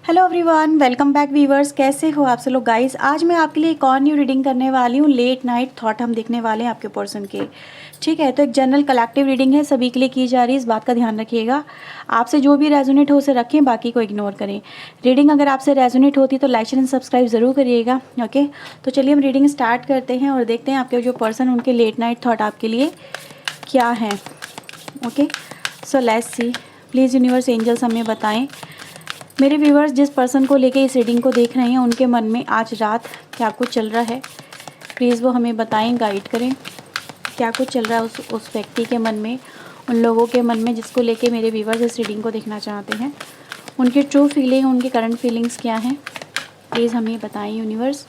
Hello everyone, welcome back viewers. कैसे हो आप सब लोग गाइस। आज मैं आपके लिए एक और न्यू रीडिंग करने वाली हूँ। लेट नाइट थॉट हम देखने वाले हैं आपके पर्सन के। ठीक है, तो एक जनरल कलेक्टिव रीडिंग है, सभी के लिए की जा रही है, इस बात का ध्यान रखिएगा। आपसे जो भी रेजोनेट हो उसे रखें, बाकी को इग्नोर करें। रीडिंग अगर आपसे रेजोनेट होती है तो लाइक शेयर एंड सब्सक्राइब ज़रूर करिएगा। ओके, तो चलिए हम रीडिंग स्टार्ट करते हैं और देखते हैं आपके जो पर्सन उनके लेट नाइट थॉट आपके लिए क्या है। Okay, so let's see. Please universe angels हमें बताएं, मेरे व्यूवर्स जिस पर्सन को लेके इस रीडिंग को देख रहे हैं उनके मन में आज रात क्या कुछ चल रहा है, प्लीज़ वो हमें बताएं, गाइड करें। क्या कुछ चल रहा है उस व्यक्ति के मन में, उन लोगों के मन में जिसको लेके मेरे व्यूवर्स इस रीडिंग को देखना चाहते हैं। उनकी ट्रू फीलिंग, उनकी करंट फीलिंग्स क्या हैं, प्लीज़ हमें बताएं universe.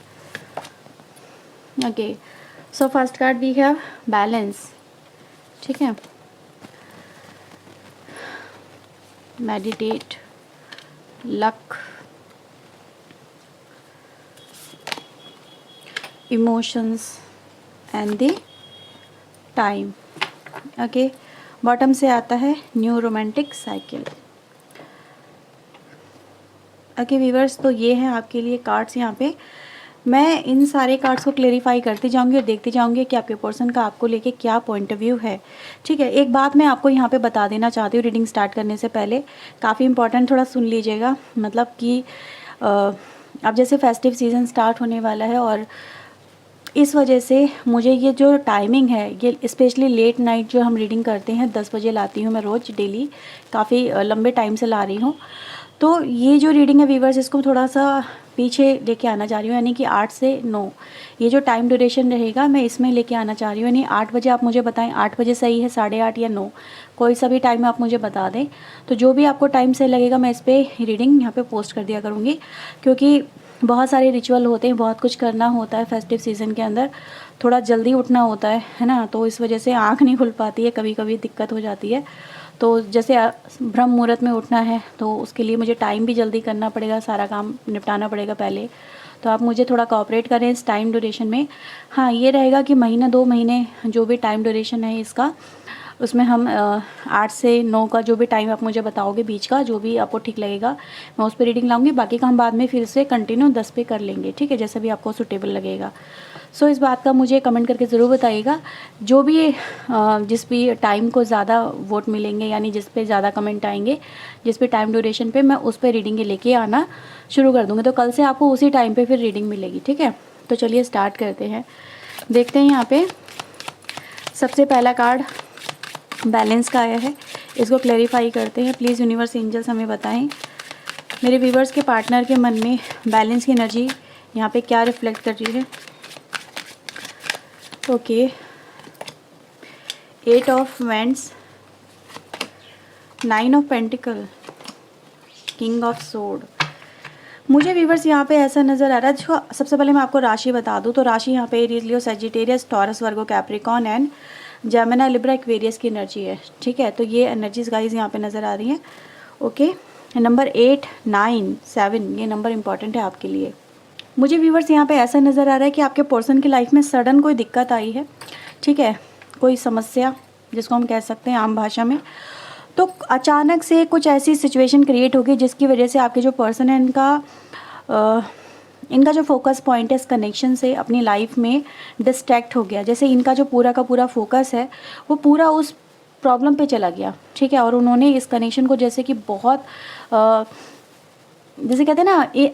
Okay, so first card we have balance. ठीक है, meditate, luck, emotions and the time. Okay, bottom से आता है new romantic cycle. Okay viewers, तो ये हैं आपके लिए कार्ड्स। यहाँ पे मैं इन सारे कार्ड्स को क्लेरिफाई करती जाऊंगी और देखती जाऊंगी कि आपके पर्सन का आपको लेके क्या पॉइंट ऑफ व्यू है। ठीक है, एक बात मैं आपको यहाँ पे बता देना चाहती हूँ रीडिंग स्टार्ट करने से पहले, काफ़ी इंपॉर्टेंट, थोड़ा सुन लीजिएगा। मतलब कि अब जैसे फेस्टिव सीज़न स्टार्ट होने वाला है और इस वजह से मुझे ये जो टाइमिंग है, ये स्पेशली लेट नाइट जो हम रीडिंग करते हैं 10 बजे लाती हूँ मैं रोज़ डेली, काफ़ी लंबे टाइम से ला रही हूँ। तो ये जो रीडिंग है व्यूवर्स, इसको थोड़ा सा पीछे लेके आना चाह रही हूँ, यानी कि 8 से 9 ये जो टाइम ड्यूरेशन रहेगा मैं इसमें लेके आना चाह रही हूँ। यानी 8 बजे आप मुझे बताएं, 8 बजे सही है, 8:30 या 9, कोई सा भी टाइम आप मुझे बता दें। तो जो भी आपको टाइम सही लगेगा मैं इस पर रीडिंग यहाँ पे पोस्ट कर दिया करूँगी, क्योंकि बहुत सारे रिचुअल होते हैं, बहुत कुछ करना होता है फेस्टिव सीज़न के अंदर, थोड़ा जल्दी उठना होता है ना, तो इस वजह से आँख नहीं खुल पाती है, कभी कभी दिक्कत हो जाती है। तो जैसे ब्रह्म मुहूर्त में उठना है तो उसके लिए मुझे टाइम भी जल्दी करना पड़ेगा, सारा काम निपटाना पड़ेगा पहले। तो आप मुझे थोड़ा कोऑपरेट करें इस टाइम ड्यूरेशन में। हाँ, ये रहेगा कि महीना 2 महीने जो भी टाइम ड्यूरेशन है इसका, उसमें हम 8 से 9 का जो भी टाइम आप मुझे बताओगे, बीच का जो भी आपको ठीक लगेगा मैं उस पर रीडिंग लाऊंगी। बाकी का हम बाद में फिर से कंटिन्यू 10 पे कर लेंगे। ठीक है, जैसा भी आपको सूटेबल लगेगा। सो इस बात का मुझे कमेंट करके ज़रूर बताइएगा। जो भी जिस भी टाइम को ज़्यादा वोट मिलेंगे, यानी जिस पे ज़्यादा कमेंट आएंगे, जिस पे टाइम ड्यूरेशन पे, मैं उस पर रीडिंग लेके आना शुरू कर दूँगी। तो कल से आपको उसी टाइम पे फिर रीडिंग मिलेगी। ठीक है, तो चलिए स्टार्ट करते हैं। देखते हैं यहाँ पे सबसे पहला कार्ड बैलेंस का आया है, इसको क्लैरिफाई करते हैं। प्लीज़ यूनिवर्स एंजल्स हमें बताएं, मेरे व्यूवर्स के पार्टनर के मन में बैलेंस की एनर्जी यहाँ पे क्या रिफ्लेक्ट कर रही है। Okay, 8 of vends, 9 of pentacle, king of sword. मुझे व्यूवर्स यहाँ पे ऐसा नज़र आ रहा है। जो सबसे पहले मैं आपको राशि बता दूँ तो राशि यहाँ पे Aries, Leo, Sagittarius, taurus, Virgo, Capricorn and Gemini, Libra, Aquarius की एनर्जी है। ठीक है, तो ये एनर्जीज गाइज यहाँ पे नज़र आ रही हैं। ओके, नंबर 8, 9, 7 ये नंबर इंपॉर्टेंट है आपके लिए। मुझे व्यूवर्स यहाँ पे ऐसा नज़र आ रहा है कि आपके पर्सन की लाइफ में सडन कोई दिक्कत आई है। ठीक है, कोई समस्या जिसको हम कह सकते हैं आम भाषा में। तो अचानक से कुछ ऐसी सिचुएशन क्रिएट होगी जिसकी वजह से आपके जो पर्सन है इनका जो फोकस पॉइंट है इस कनेक्शन से अपनी लाइफ में डिस्ट्रैक्ट हो गया। जैसे इनका जो पूरा का पूरा फोकस है वो पूरा उस प्रॉब्लम पे चला गया। ठीक है, और उन्होंने इस कनेक्शन को जैसे कि बहुत जैसे कहते हैं ना, ये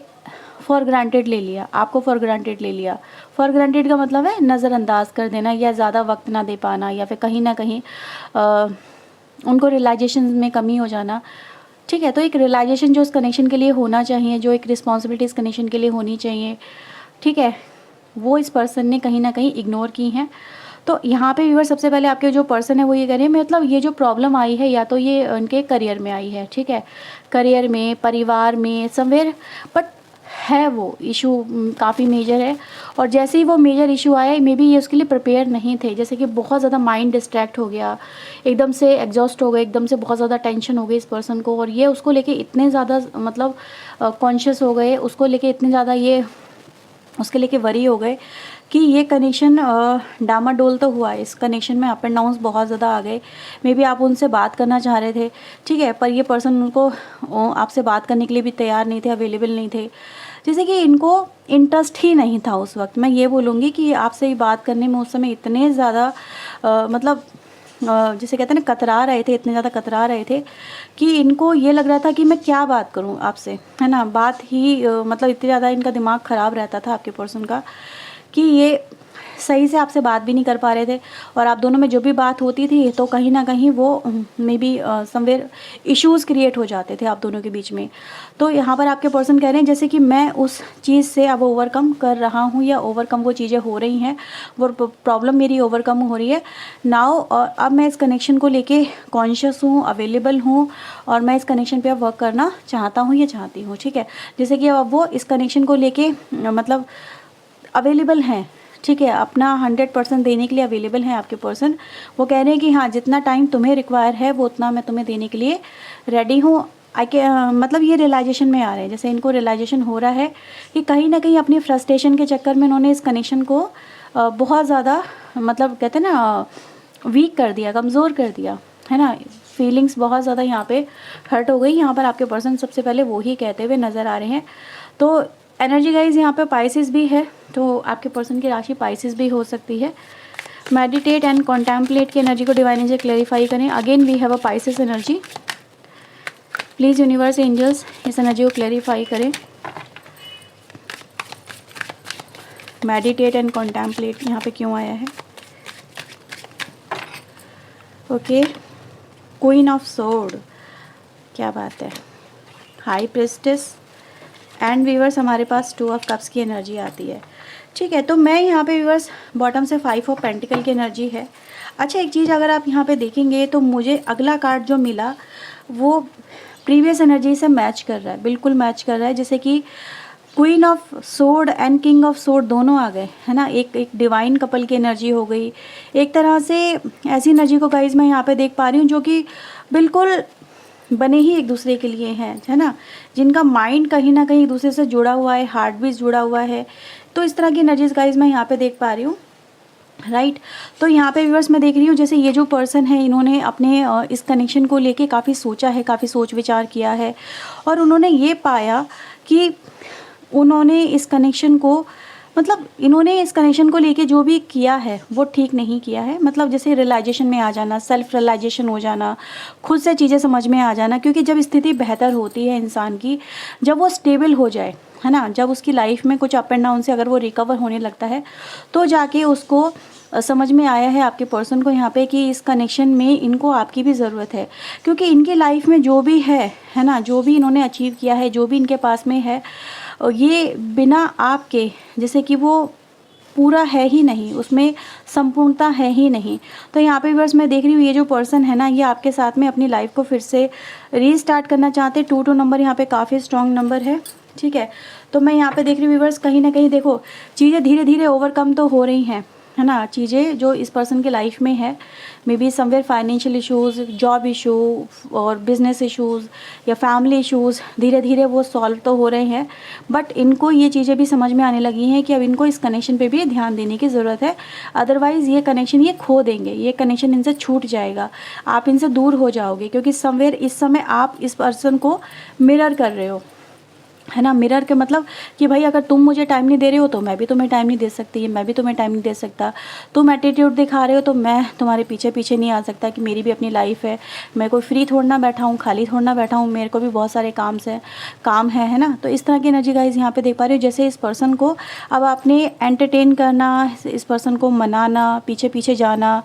फॉर ग्रांटेड ले लिया, आपको फॉर ग्रांटेड ले लिया। फॉर ग्रांटेड का मतलब है नज़रअंदाज कर देना, या ज़्यादा वक्त ना दे पाना, या फिर कहीं ना कहीं उनको रियलाइजेशन में कमी हो जाना। ठीक है, तो एक रियलाइजेशन जो इस कनेक्शन के लिए होना चाहिए, जो एक रिस्पॉन्सिबिलिटी इस कनेक्शन के लिए होनी चाहिए, ठीक है, वो इस पर्सन ने कहीं ना कहीं इग्नोर की हैं। तो यहाँ पे व्यूअर सबसे पहले आपके जो पर्सन है वो ये कह रहे हैं, मतलब ये जो प्रॉब्लम आई है या तो ये उनके करियर में आई है। ठीक है, करियर में, परिवार में, समवेयर, बट है वो इशू काफ़ी मेजर है। और जैसे ही वो मेजर इशू आया, मे बी ये उसके लिए प्रिपेयर नहीं थे। जैसे कि बहुत ज़्यादा माइंड डिस्ट्रैक्ट हो गया, एकदम से एग्जॉस्ट हो गए, एकदम से बहुत ज़्यादा टेंशन हो गई इस पर्सन को, और ये उसको लेके इतने ज़्यादा मतलब कॉन्शियस हो गए, उसको लेके इतने ज़्यादा ये उसके लेके वरी हो गए कि ये कनेक्शन डामाडोल तो हुआ है, इस कनेक्शन में अप एंड डाउन्स बहुत ज़्यादा आ गए। मे बी आप उनसे बात करना चाह रहे थे, ठीक है, पर ये पर्सन उनको आपसे बात करने के लिए भी तैयार नहीं थे, अवेलेबल नहीं थे, जैसे कि इनको इंटरेस्ट ही नहीं था उस वक्त। मैं ये बोलूँगी कि आपसे ये बात करने में उस समय इतने ज़्यादा मतलब जिसे कहते हैं ना कतरा रहे थे, इतने ज़्यादा कतरा रहे थे कि इनको ये लग रहा था कि मैं क्या बात करूं आपसे, है ना। बात ही मतलब इतनी ज़्यादा इनका दिमाग ख़राब रहता था आपके पर्सन का कि ये सही से आपसे बात भी नहीं कर पा रहे थे, और आप दोनों में जो भी बात होती थी तो कहीं ना कहीं वो may be somewhere issues create हो जाते थे आप दोनों के बीच में। तो यहाँ पर आपके पर्सन कह रहे हैं जैसे कि मैं उस चीज़ से अब ओवरकम कर रहा हूँ, या ओवरकम वो चीज़ें हो रही हैं, वो प्रॉब्लम मेरी ओवरकम हो रही है नाउ, और अब मैं इस कनेक्शन को लेके कॉन्शियस हूँ, अवेलेबल हूँ, और मैं इस कनेक्शन पे अब वर्क करना चाहता हूँ या चाहती हूँ, ठीक है। जैसे कि अब वो इस कनेक्शन को लेके मतलब अवेलेबल हैं, ठीक है, अपना 100% देने के लिए अवेलेबल हैं आपके पर्सन। वो कह रहे हैं कि हाँ, जितना टाइम तुम्हें रिक्वायर है वो उतना मैं तुम्हें देने के लिए रेडी हूँ। मतलब ये रियलाइजेशन में आ रहे हैं, जैसे इनको रियलाइजेशन हो रहा है कि कहीं ना कहीं अपनी फ्रस्ट्रेशन के चक्कर में उन्होंने इस कनेक्शन को बहुत ज़्यादा मतलब कहते हैं ना वीक कर दिया, कमज़ोर कर दिया, है ना। फीलिंग्स बहुत ज़्यादा यहाँ पे हर्ट हो गई। यहाँ पर आपके पर्सन सबसे पहले वो ही कहते हुए नज़र आ रहे हैं। तो एनर्जी गाइज यहाँ पे पाइसिस भी है, तो आपके पर्सन की राशि पाइसिस भी हो सकती है। मेडिटेट एंड कॉन्टेम्पलेट की एनर्जी को डिवाइन एनर्जी क्लेरिफाई करें। Again we have a Pisces energy. Please universe angels इस एनर्जी को क्लेरिफाई करें। मेडिटेट एंड कॉन्टेम्पलेट यहाँ पे क्यों आया है? ओके, क्वीन ऑफ सोर्ड, क्या बात है। हाई प्रिस्टेस एंड व्यूअर्स हमारे पास 2 ऑफ कप्स की एनर्जी आती है, ठीक है। तो मैं यहाँ पे व्यूअर्स बॉटम से 5 ऑफ पेंटिकल की एनर्जी है। अच्छा, एक चीज़ अगर आप यहाँ पे देखेंगे तो मुझे अगला कार्ड जो मिला वो प्रीवियस एनर्जी से मैच कर रहा है, बिल्कुल मैच कर रहा है। जैसे कि queen of sword and king of sword दोनों आ गए, है ना। एक डिवाइन कपल की एनर्जी हो गई एक तरह से। ऐसी एनर्जी को गाइज मैं यहाँ पे देख पा रही हूँ जो कि बिल्कुल बने ही एक दूसरे के लिए हैं, है ना, जिनका माइंड कहीं ना कहीं एक दूसरे से जुड़ा हुआ है, हार्ट भी जुड़ा हुआ है। तो इस तरह की एनर्जीज गाइज मैं यहाँ पे देख पा रही हूँ, राइट। तो यहाँ पे व्यूअर्स मैं देख रही हूँ जैसे ये जो पर्सन है इन्होंने अपने इस कनेक्शन को लेके काफ़ी सोचा है, काफ़ी सोच विचार किया है, और उन्होंने ये पाया कि उन्होंने इस कनेक्शन को मतलब इन्होंने इस कनेक्शन को लेके जो भी किया है वो ठीक नहीं किया है। मतलब जैसे रियलाइजेशन में आ जाना, सेल्फ रियलाइजेशन हो जाना, खुद से चीज़ें समझ में आ जाना। क्योंकि जब स्थिति बेहतर होती है इंसान की, जब वो स्टेबल हो जाए, है ना, जब उसकी लाइफ में कुछ अप एंड डाउन से अगर वो रिकवर होने लगता है, तो जाके उसको समझ में आया है आपके पर्सन को यहाँ पे कि इस कनेक्शन में इनको आपकी भी ज़रूरत है। क्योंकि इनकी लाइफ में जो भी है ना, जो भी इन्होंने अचीव किया है, जो भी इनके पास में है, ये बिना आपके जैसे कि वो पूरा है ही नहीं, उसमें संपूर्णता है ही नहीं। तो यहाँ पे बस मैं देख रही हूँ ये जो पर्सन है ना, ये आपके साथ में अपनी लाइफ को फिर से रीस्टार्ट करना चाहते हैं। 2 नंबर यहाँ पे काफ़ी स्ट्रॉन्ग नंबर है, ठीक है। तो मैं यहाँ पे देख रही हूँ व्यूअर्स, कहीं ना कहीं देखो चीज़ें धीरे धीरे ओवरकम तो हो रही हैं, है ना। चीज़ें जो इस पर्सन के लाइफ में है, may be somewhere financial issues, job issue और बिजनेस इश्यूज़ या फैमिली इश्यूज़, धीरे धीरे वो सॉल्व तो हो रहे हैं। बट इनको ये चीज़ें भी समझ में आने लगी हैं कि अब इनको इस कनेक्शन पे भी ध्यान देने की ज़रूरत है। अदरवाइज़ ये कनेक्शन ये खो देंगे, ये कनेक्शन इनसे छूट जाएगा, आप इनसे दूर हो जाओगे। क्योंकि समवेयर इस समय आप इस पर्सन को मिरर कर रहे हो, है ना। मिरर के मतलब कि भाई अगर तुम मुझे टाइम नहीं दे रहे हो तो मैं भी तुम्हें टाइम नहीं दे सकती, मैं भी तुम्हें टाइम नहीं दे सकता। तुम एटीट्यूड दिखा रहे हो तो मैं तुम्हारे पीछे पीछे नहीं आ सकता कि मेरी भी अपनी लाइफ है, मैं कोई फ्री थोड़ा ना बैठा हूँ, खाली थोड़ा ना बैठा हूँ, मेरे को भी बहुत सारे काम है ना। तो इस तरह की एनर्जी गाइज यहाँ पे देख पा रही हो। जैसे इस पर्सन को अब आपने एंटरटेन करना, इस पर्सन को मनाना, पीछे पीछे जाना,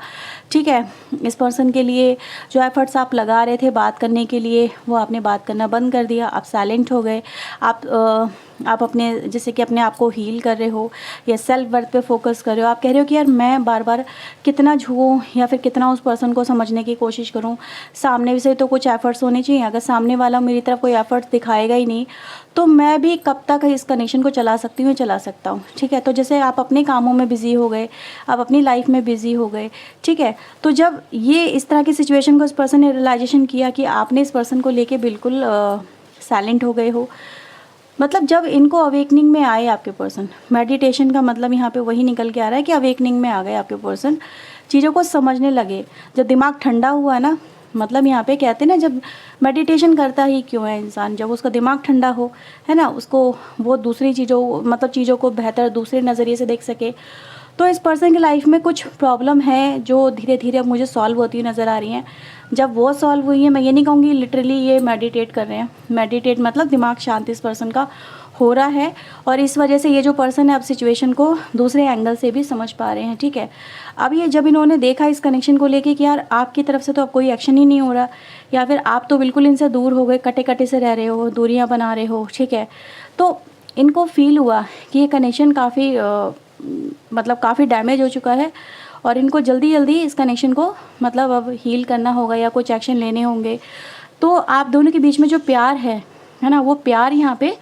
ठीक है। इस पर्सन के लिए जो एफर्ट्स आप लगा रहे थे बात करने के लिए, वो आपने बात करना बंद कर दिया, आप साइलेंट हो गए। आप अपने जैसे कि अपने आप को हील कर रहे हो या सेल्फ वर्थ पे फोकस कर रहे हो। आप कह रहे हो कि यार मैं बार बार कितना झूकूं या फिर कितना उस पर्सन को समझने की कोशिश करूं, सामने से तो कुछ एफर्ट्स होने चाहिए। अगर सामने वाला मेरी तरफ कोई एफर्ट्स दिखाएगा ही नहीं तो मैं भी कब तक इस कनेक्शन को चला सकती हूँ, चला सकता हूँ, ठीक है। तो जैसे आप अपने कामों में बिजी हो गए, आप अपनी लाइफ में बिजी हो गए, ठीक है। तो जब ये इस तरह की सिचुएशन को इस पर्सन ने रियलाइजेशन किया कि आपने इस पर्सन को लेके बिल्कुल साइलेंट हो गए हो, मतलब जब इनको अवेकनिंग में आए आपके पर्सन, मेडिटेशन का मतलब यहाँ पे वही निकल के आ रहा है कि अवेकनिंग में आ गए आपके पर्सन, चीज़ों को समझने लगे, जब दिमाग ठंडा हुआ ना, मतलब यहाँ पे कहते हैं ना, जब मेडिटेशन करता ही क्यों है इंसान, जब उसका दिमाग ठंडा हो, है ना, उसको वो दूसरी चीज़ों, मतलब चीज़ों को बेहतर दूसरे नज़रिए से देख सके। तो इस पर्सन की लाइफ में कुछ प्रॉब्लम है जो धीरे धीरे अब मुझे सॉल्व होती हुई नज़र आ रही हैं। जब वो सॉल्व हुई है, मैं ये नहीं कहूँगी लिटरली ये मेडिटेट कर रहे हैं, मेडिटेट मतलब दिमाग शांति इस पर्सन का हो रहा है, और इस वजह से ये जो पर्सन है अब सिचुएशन को दूसरे एंगल से भी समझ पा रहे हैं, ठीक है। अब ये जब इन्होंने देखा इस कनेक्शन को लेके कि यार आपकी तरफ से तो अब कोई एक्शन ही नहीं हो रहा, या फिर आप तो बिल्कुल इनसे दूर हो गए, कटे कटे से रह रहे हो, दूरियां बना रहे हो, ठीक है, तो इनको फील हुआ कि ये कनेक्शन काफ़ी मतलब काफ़ी डैमेज हो चुका है, और इनको जल्दी जल्दी इस कनेक्शन को मतलब अब हील करना होगा या कुछ एक्शन लेने होंगे। तो आप दोनों के बीच में जो प्यार है ना, वो प्यार यहाँ पे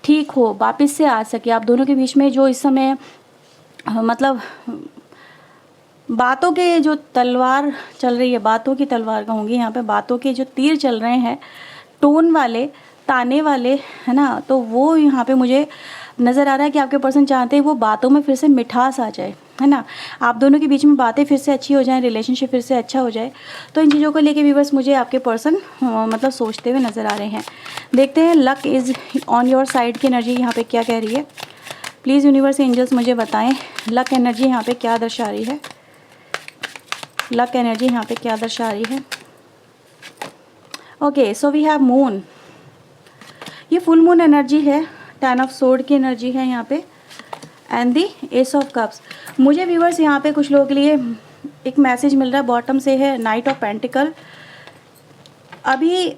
ठीक हो, वापस से आ सके। आप दोनों के बीच में जो इस समय मतलब बातों के जो तलवार चल रही है, बातों की तलवार कहूँगी यहाँ पे, बातों के जो तीर चल रहे हैं, टोन वाले, ताने वाले, है ना, तो वो यहाँ पे मुझे नज़र आ रहा है कि आपके पर्सन चाहते हैं वो बातों में फिर से मिठास आ जाए, है ना, आप दोनों के बीच में बातें फिर से अच्छी हो जाएं, रिलेशनशिप फिर से अच्छा हो जाए। तो इन चीज़ों को लेके व्यूअर्स मुझे आपके पर्सन मतलब सोचते हुए नज़र आ रहे हैं। देखते हैं luck is on your side की एनर्जी यहाँ पे क्या कह रही है। प्लीज़ यूनिवर्स एंजल्स मुझे बताएं लक एनर्जी यहाँ पे क्या दर्शा रही है, लक एनर्जी यहाँ पे क्या दर्शा रही है। Okay, so we have moon, ये फुल मून एनर्जी है, 10 ऑफ सोर्ड की एनर्जी है यहाँ पे, and the ace of cups. मुझे व्यूअर्स यहाँ पे कुछ लोगों के लिए एक मैसेज मिल रहा है, बॉटम से है नाइट ऑफ पेंटिकल। अभी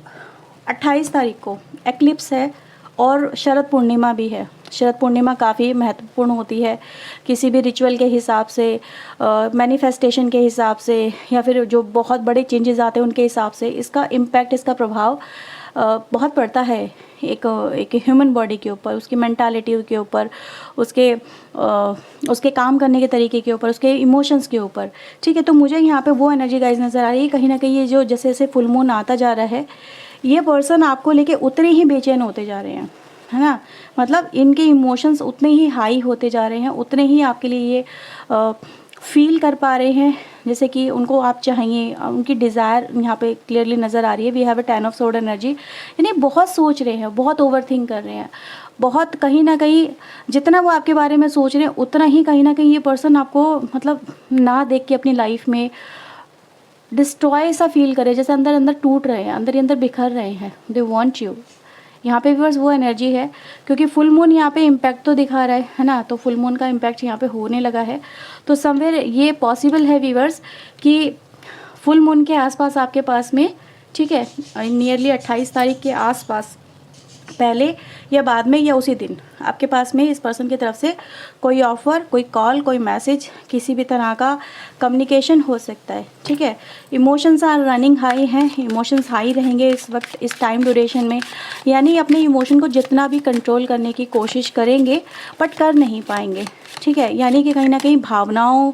28 तारीख को एक्लिप्स है और शरद पूर्णिमा भी है। शरद पूर्णिमा काफ़ी महत्वपूर्ण होती है किसी भी रिचुअल के हिसाब से, मैनिफेस्टेशन के हिसाब से, या फिर जो बहुत बड़े चेंजेस आते हैं उनके हिसाब से इसका इम्पैक्ट, इसका प्रभाव बहुत पड़ता है एक ह्यूमन बॉडी के ऊपर, उसकी मेंटालिटी के ऊपर, उसके काम करने के तरीके के ऊपर, उसके इमोशंस के ऊपर, ठीक है। तो मुझे यहाँ पे वो एनर्जी गाइस नज़र आ रही है, कहीं ना कहीं ये जो जैसे जैसे फुल मून आता जा रहा है, ये पर्सन आपको लेके उतने ही बेचैन होते जा रहे हैं, है ना, मतलब इनके इमोशंस उतने ही हाई होते जा रहे हैं, उतने ही आपके लिए ये फील कर पा रहे हैं जैसे कि उनको आप चाहिए, उनकी डिज़ायर यहाँ पे क्लियरली नज़र आ रही है। We have a 10 of sword energy, यानी बहुत सोच रहे हैं, बहुत ओवरथिंक कर रहे हैं, बहुत कहीं ना कहीं जितना वो आपके बारे में सोच रहे हैं उतना ही कहीं ना कहीं ये पर्सन आपको मतलब ना देख के अपनी लाइफ में डिस्ट्रॉय सा फील करे, जैसे अंदर अंदर टूट रहे हैं, अंदर ही अंदर बिखर रहे हैं। दे वांट यू, यहाँ पे व्यूअर्स वो एनर्जी है, क्योंकि फुल मून यहाँ पे इम्पैक्ट तो दिखा रहा है ना, तो फुल मून का इम्पैक्ट यहाँ पे होने लगा है। तो समवेयर ये पॉसिबल है व्यूअर्स कि फुल मून के आसपास आपके पास में, ठीक है, नियरली 28 तारीख के आसपास, पहले या बाद में या उसी दिन आपके पास में इस पर्सन की तरफ से कोई ऑफ़र, कोई कॉल, कोई मैसेज, किसी भी तरह का कम्युनिकेशन हो सकता है, ठीक है। इमोशंस आर रनिंग हाई हैं, इमोशंस हाई रहेंगे इस वक्त, इस टाइम ड्यूरेशन में, यानी अपने इमोशन को जितना भी कंट्रोल करने की कोशिश करेंगे बट कर नहीं पाएंगे, ठीक है, यानी कि कहीं ना कहीं भावनाओं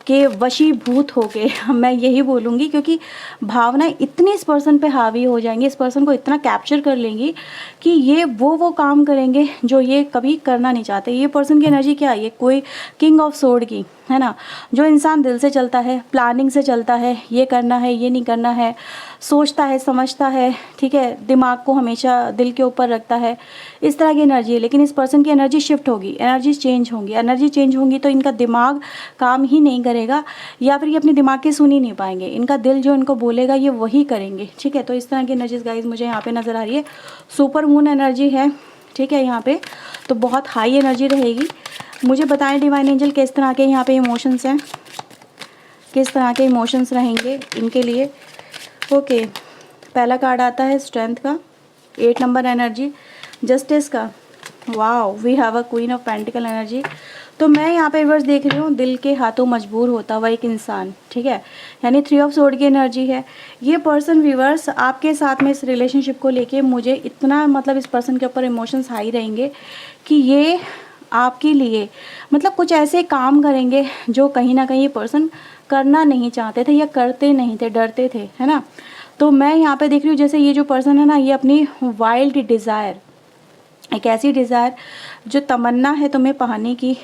के वशीभूत हो गए मैं यही बोलूँगी, क्योंकि भावनाएं इतनी इस पर्सन पे हावी हो जाएंगी, इस पर्सन को इतना कैप्चर कर लेंगी कि ये वो काम करेंगे जो ये कभी करना नहीं चाहते। ये पर्सन की एनर्जी क्या है, ये कोई किंग ऑफ सोर्ड की, है ना, जो इंसान दिल से चलता है, प्लानिंग से चलता है, ये करना है, ये नहीं करना है, सोचता है, समझता है, ठीक है, दिमाग को हमेशा दिल के ऊपर रखता है, इस तरह की एनर्जी है। लेकिन इस पर्सन की एनर्जी शिफ्ट होगी, एनर्जी चेंज होंगी, एनर्जी चेंज होंगी तो इनका दिमाग काम ही नहीं करेगा, या फिर ये अपने दिमाग की सुन ही नहीं पाएंगे, इनका दिल जो इनको बोलेगा ये वही करेंगे, ठीक है। तो इस तरह की एनर्जीज गाइज मुझे यहाँ पे नज़र आ रही है। सुपर मून एनर्जी है, ठीक है, यहाँ पे तो बहुत हाई एनर्जी रहेगी। मुझे बताएं डिवाइन एंजल किस तरह के यहाँ पे इमोशंस हैं, किस तरह के इमोशंस रहेंगे इनके लिए। ओके, पहला कार्ड आता है स्ट्रेंथ का, 8 नंबर एनर्जी, जस्टिस का, wow, we have a queen of pentacle energy. तो मैं यहाँ पे वर्स देख रही हूँ दिल के हाथों मजबूर होता हुआ एक इंसान, ठीक है, यानी 3 ऑफ सोर्ड की एनर्जी है। ये पर्सन व्यूअर्स आपके साथ में इस रिलेशनशिप को लेके मुझे इतना मतलब इस पर्सन के ऊपर इमोशंस हाई रहेंगे कि ये आपके लिए मतलब कुछ ऐसे काम करेंगे जो कहीं ना कहीं ये पर्सन करना नहीं चाहते थे या करते नहीं थे, डरते थे, है ना। तो मैं यहाँ पे देख रही हूँ जैसे ये जो पर्सन है ना, ये अपनी वाइल्ड डिज़ायर, एक ऐसी डिज़ायर जो तमन्ना है तुम्हें पाने की,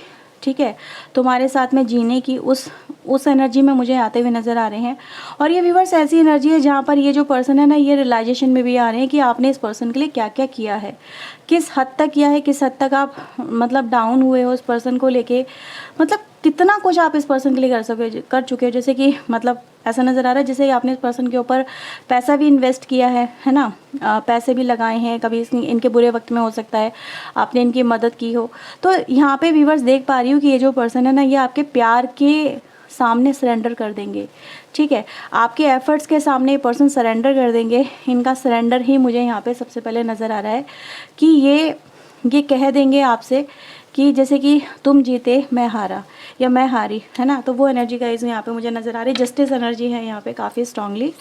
ठीक है, तुम्हारे साथ में जीने की, उस एनर्जी में मुझे आते हुए नज़र आ रहे हैं। और ये व्यूअर्स ऐसी एनर्जी है जहाँ पर ये जो पर्सन है ना, ये रियलाइजेशन में भी आ रहे हैं कि आपने इस पर्सन के लिए क्या क्या किया है, किस हद तक किया है, किस हद तक आप मतलब डाउन हुए हो उस पर्सन को लेके, मतलब कितना कुछ आप इस पर्सन के लिए कर चुके हो। जैसे कि मतलब ऐसा नज़र आ रहा है जैसे आपने इस पर्सन के ऊपर पैसा भी इन्वेस्ट किया है ना, पैसे भी लगाए हैं, कभी इनके बुरे वक्त में हो सकता है आपने इनकी मदद की हो। तो यहाँ पे व्यूअर्स देख पा रही हूँ कि ये जो पर्सन है ना, ये आपके प्यार के सामने सरेंडर कर देंगे, ठीक है, आपके एफर्ट्स के सामने ये पर्सन सरेंडर कर देंगे। इनका सरेंडर ही मुझे यहाँ पे सबसे पहले नज़र आ रहा है कि ये कह देंगे आपसे कि जैसे कि तुम जीते मैं हारा या मैं हारी, है ना। तो वो एनर्जी का यहाँ पे मुझे नज़र आ रही है, जस्टिस एनर्जी है यहाँ पे काफ़ी स्ट्रांगली।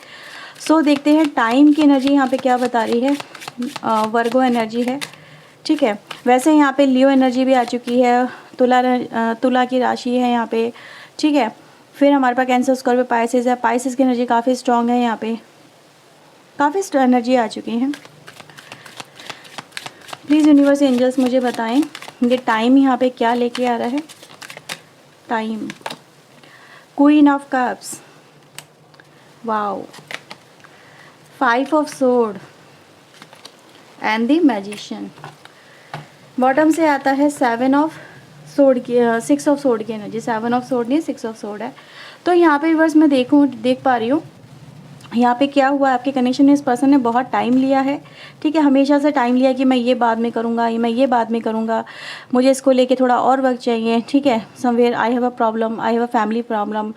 सो देखते हैं टाइम की एनर्जी यहाँ पे क्या बता रही है। वर्गो एनर्जी है, ठीक है। वैसे यहाँ पे लियो एनर्जी भी आ चुकी है, तुला की राशि है यहाँ पे, ठीक है। फिर हमारे पास कैंसर, स्कॉर्पियो, पाइसेस है। पाइसेस की एनर्जी काफ़ी स्ट्रांग है यहाँ पे, काफ़ी एनर्जी आ चुकी हैं। प्लीज़ यूनिवर्स एंजल्स मुझे बताएं ये टाइम यहाँ पे क्या लेके आ रहा है। Time, queen of cups, wow, 5 of sword and the magician. Bottom से आता है 7 ऑफ सोर्ड की, 6 ऑफ सोर्ड की एनर्जी। 7 ऑफ सोर्ड नहीं, 6 ऑफ सोर्ड है। तो यहाँ पे व्यूअर्स मैं देख पा रही हूँ यहाँ पे क्या हुआ, आपके कनेक्शन में इस पर्सन ने बहुत टाइम लिया है, ठीक है, हमेशा से टाइम लिया कि मैं ये बाद में करूँगा, मैं ये बाद में करूँगा, मुझे इसको लेके थोड़ा और वक्त चाहिए, ठीक है। Somewhere I have a problem, I have a family problem,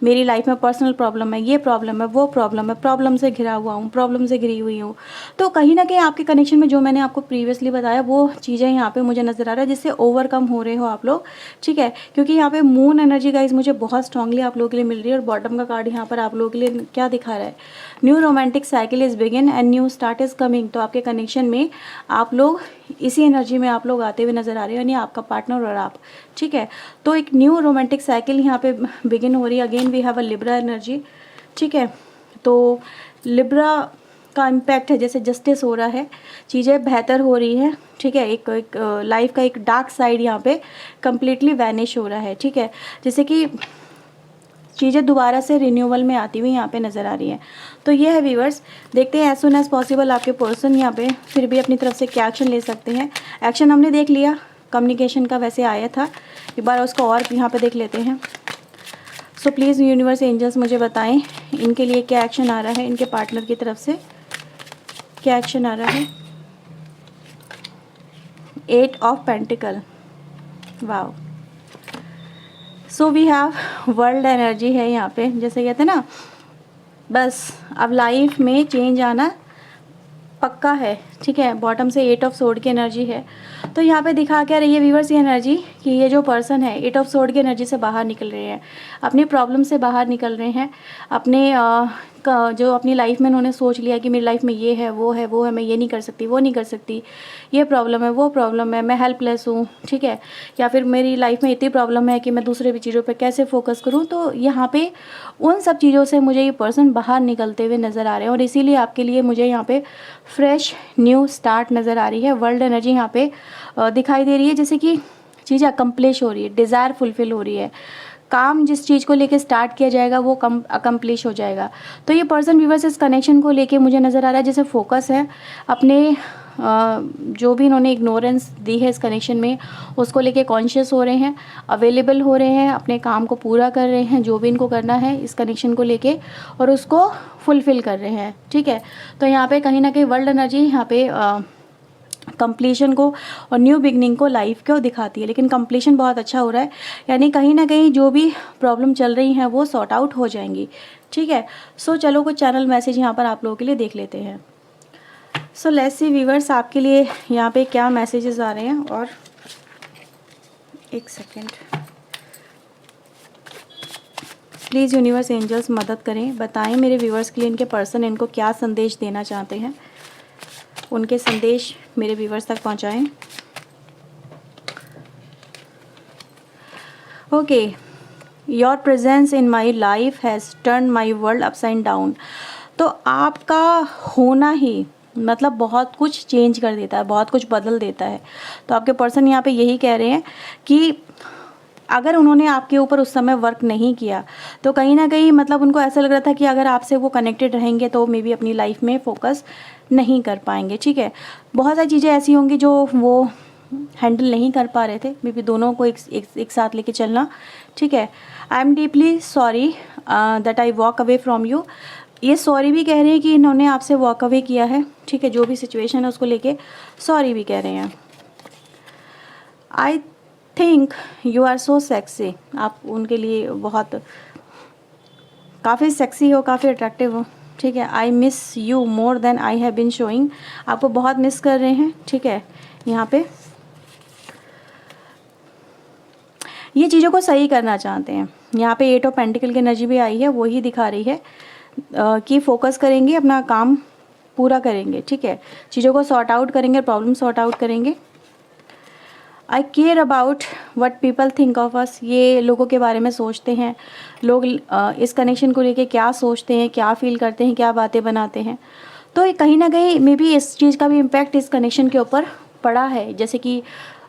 मेरी लाइफ में पर्सनल प्रॉब्लम है, ये प्रॉब्लम है, वो प्रॉब्लम है, प्रॉब्लम से घिरा हुआ हूँ, प्रॉब्लम से घिरी हुई हूँ। तो कहीं ना कहीं आपके कनेक्शन में जो मैंने आपको प्रीवियसली बताया वो चीज़ें यहाँ पे मुझे नज़र आ रहा है जिससे ओवरकम हो रहे हो आप लोग, ठीक है। क्योंकि यहाँ पे मून एनर्जी गाइस मुझे बहुत स्ट्रांगली आप लोगों के लिए मिल रही है। और बॉटम का कार्ड यहाँ पर आप लोगों के लिए क्या दिखा रहा है, new romantic cycle is begin and new start is coming. तो आपके कनेक्शन में आप लोग इसी एनर्जी में आप लोग आते हुए नजर आ रहे हो, यानी आपका पार्टनर और आप, ठीक है। तो एक न्यू रोमांटिक साइकिल यहाँ पे बिगिन हो रही है। Again we have a Libra energy, ठीक है। तो लिब्रा का इम्पैक्ट है, जैसे जस्टिस हो रहा है, चीज़ें बेहतर हो रही है, ठीक है। एक लाइफ का एक डार्क साइड यहाँ पे कम्प्लीटली वैनिश हो रहा है, ठीक है। जैसे कि चीज़ें दोबारा से रिन्यूअल में आती हुई यहाँ पे नज़र आ रही है। तो ये है व्यूअर्स, देखते हैं एज सुन एज पॉसिबल आपके पर्सन यहाँ पे फिर भी अपनी तरफ से क्या एक्शन ले सकते हैं। एक्शन हमने देख लिया, कम्युनिकेशन का वैसे आया था, एक बार उसको और यहाँ पे देख लेते हैं। सो प्लीज़ यूनिवर्स एंजल्स मुझे बताएं इनके लिए क्या एक्शन आ रहा है, इनके पार्टनर की तरफ से क्या एक्शन आ रहा है। 8 of pentacle, wow. So we have world energy है यहाँ पे, जैसे कहते हैं ना बस अब लाइफ में चेंज आना पक्का है, ठीक है। बॉटम से 8 ऑफ सोर्ड की एनर्जी है। तो यहाँ पे दिखा क्या रही है व्यूअर्स ये एनर्जी कि ये जो पर्सन है 8 ऑफ सोर्ड की एनर्जी से बाहर निकल रहे हैं, अपनी प्रॉब्लम से बाहर निकल रहे हैं, अपने जो अपनी लाइफ में उन्होंने सोच लिया कि मेरी लाइफ में ये है, वो है, वो है, मैं ये नहीं कर सकती, वो नहीं कर सकती, ये प्रॉब्लम है, वो प्रॉब्लम है, मैं हेल्पलेस हूँ, ठीक है। या फिर मेरी लाइफ में इतनी प्रॉब्लम है कि मैं दूसरे भी चीज़ों पे कैसे फोकस करूँ। तो यहाँ पे उन सब चीज़ों से मुझे ये पर्सन बाहर निकलते हुए नज़र आ रहे हैं और इसीलिए आपके लिए मुझे यहाँ पे फ्रेश न्यू स्टार्ट नज़र आ रही है। वर्ल्ड एनर्जी यहाँ पे दिखाई दे रही है, जैसे कि चीज़ अकम्प्लिश हो रही है, डिज़ायर फुलफिल हो रही है, काम जिस चीज़ को लेके स्टार्ट किया जाएगा वो अकम्प्लिश हो जाएगा। तो ये पर्सन व्यूअर्स इस कनेक्शन को लेके मुझे नज़र आ रहा है जैसे फोकस है अपने जो भी इन्होंने इग्नोरेंस दी है इस कनेक्शन में उसको लेके कॉन्शियस हो रहे हैं, अवेलेबल हो रहे हैं, अपने काम को पूरा कर रहे हैं जो भी इनको करना है इस कनेक्शन को लेके और उसको फुलफिल कर रहे हैं, ठीक है। तो यहाँ पे कहीं ना कहीं वर्ल्ड एनर्जी यहाँ पे कंप्लीशन को और न्यू बिगनिंग को लाइफ को दिखाती है, लेकिन कंप्लीशन बहुत अच्छा हो रहा है, यानी कहीं ना कहीं जो भी प्रॉब्लम चल रही हैं वो सॉर्ट आउट हो जाएंगी, ठीक है। सो चलो कुछ चैनल मैसेज यहाँ पर आप लोगों के लिए देख लेते हैं। सो लेट्स सी व्यूअर्स आपके लिए यहाँ पे क्या मैसेजेस आ रहे हैं। और एक सेकेंड प्लीज़ यूनिवर्स एंजल्स मदद करें, बताएं मेरे व्यूअर्स के लिए इनके पर्सन इनको क्या संदेश देना चाहते हैं, उनके संदेश मेरे व्यूअर्स तक पहुंचाएं। Okay, your presence in my life has turn my world upside down. तो आपका होना ही मतलब बहुत कुछ चेंज कर देता है, बहुत कुछ बदल देता है। तो आपके पर्सन यहाँ पे यही कह रहे हैं कि अगर उन्होंने आपके ऊपर उस समय वर्क नहीं किया तो कहीं ना कहीं मतलब उनको ऐसा लग रहा था कि अगर आपसे वो कनेक्टेड रहेंगे तो मे बी अपनी लाइफ में फोकस नहीं कर पाएंगे, ठीक है। बहुत सारी चीज़ें ऐसी होंगी जो वो हैंडल नहीं कर पा रहे थे, मे बी दोनों को एक साथ लेके चलना, ठीक है। I am deeply sorry that I walk away from you. ये सॉरी भी कह रहे हैं कि इन्होंने आपसे वॉक अवे किया है, ठीक है। जो भी सिचुएशन है उसको लेके सॉरी भी कह रहे हैं। I think you are so sexy. आप उनके लिए बहुत काफ़ी सेक्सी हो, काफ़ी अट्रैक्टिव हो, ठीक है। I miss you more than I have been showing. आपको बहुत मिस कर रहे हैं, ठीक है। यहाँ पे ये चीज़ों को सही करना चाहते हैं। यहाँ पे 8 ऑफ पेंटिकल की एनर्जी भी आई है, वही दिखा रही है कि फोकस करेंगे, अपना काम पूरा करेंगे, ठीक है। चीज़ों को सॉर्ट आउट करेंगे, प्रॉब्लम सॉर्ट आउट करेंगे। I care about what people think of us. ये लोगों के बारे में सोचते हैं, लोग इस कनेक्शन को लेके क्या सोचते हैं, क्या फील करते हैं, क्या बातें बनाते हैं। तो ये कहीं ना कहीं मे बी इस चीज़ का भी इम्पैक्ट इस कनेक्शन के ऊपर पड़ा है, जैसे कि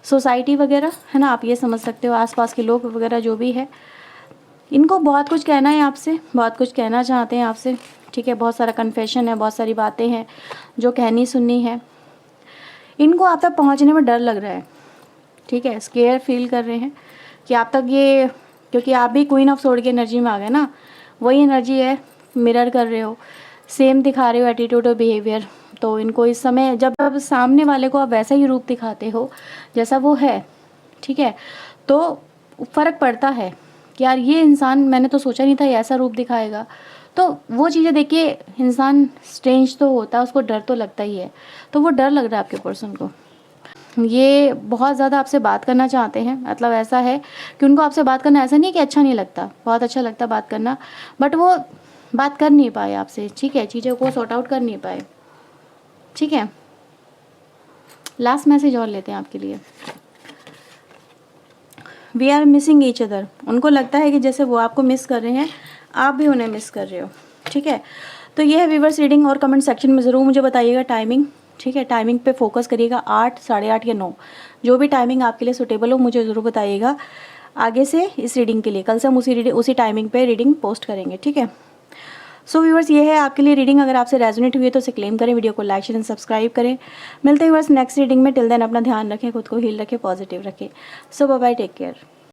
सोसाइटी वगैरह, है ना। आप ये समझ सकते हो, आसपास के लोग वगैरह जो भी है, इनको बहुत कुछ कहना है आपसे, बहुत कुछ कहना चाहते हैं आपसे, ठीक है। बहुत सारा कन्फेशन है, बहुत सारी बातें हैं जो कहनी सुननी है। इनको आप तक पहुंचने में डर लग रहा है, ठीक है। स्केयर फील कर रहे हैं कि आप तक ये, क्योंकि आप भी क्वीन ऑफ सोर्ड की एनर्जी में आ गए ना, वही एनर्जी है, मिरर कर रहे हो, सेम दिखा रहे हो एटीट्यूड और बिहेवियर। तो इनको इस समय जब आप सामने वाले को आप वैसा ही रूप दिखाते हो जैसा वो है, ठीक है, तो फ़र्क पड़ता है कि यार ये इंसान, मैंने तो सोचा नहीं था ये ऐसा रूप दिखाएगा। तो वो चीज़ें देखिए, इंसान स्ट्रेंज तो होता है, उसको डर तो लगता ही है। तो वो डर लग रहा है आपके पर्सन को। ये बहुत ज़्यादा आपसे बात करना चाहते हैं, मतलब ऐसा है कि उनको आपसे बात करना ऐसा नहीं कि अच्छा नहीं लगता, बहुत अच्छा लगता बात करना, बट वो बात कर नहीं पाए आपसे, ठीक है। चीज़ों को सॉर्ट आउट कर नहीं पाए, ठीक है। लास्ट मैसेज और लेते हैं आपके लिए। We are missing each other. उनको लगता है कि जैसे वो आपको मिस कर रहे हैं, आप भी उन्हें मिस कर रहे हो, ठीक है। तो ये है व्यूअर्स रीडिंग, और कमेंट सेक्शन में ज़रूर मुझे बताइएगा टाइमिंग, ठीक है। टाइमिंग पे फोकस करिएगा, 8, 8:30 या 9, जो भी टाइमिंग आपके लिए सुटेबल हो मुझे ज़रूर बताइएगा आगे से इस रीडिंग के लिए। कल से हम उसी टाइमिंग पे रीडिंग पोस्ट करेंगे, ठीक है। सो व्यूअर्स, ये है आपके लिए रीडिंग। अगर आपसे रेजोनेट हुई है तो इसे क्लेम करें, वीडियो को लाइक शेयर एंड सब्सक्राइब करें। मिलते हैं व्यूअर्स नेक्स्ट रीडिंग में। टिल देन अपना ध्यान रखें, खुद को हील रखें, पॉजिटिव रखें। सो बाय बाय, टेक केयर।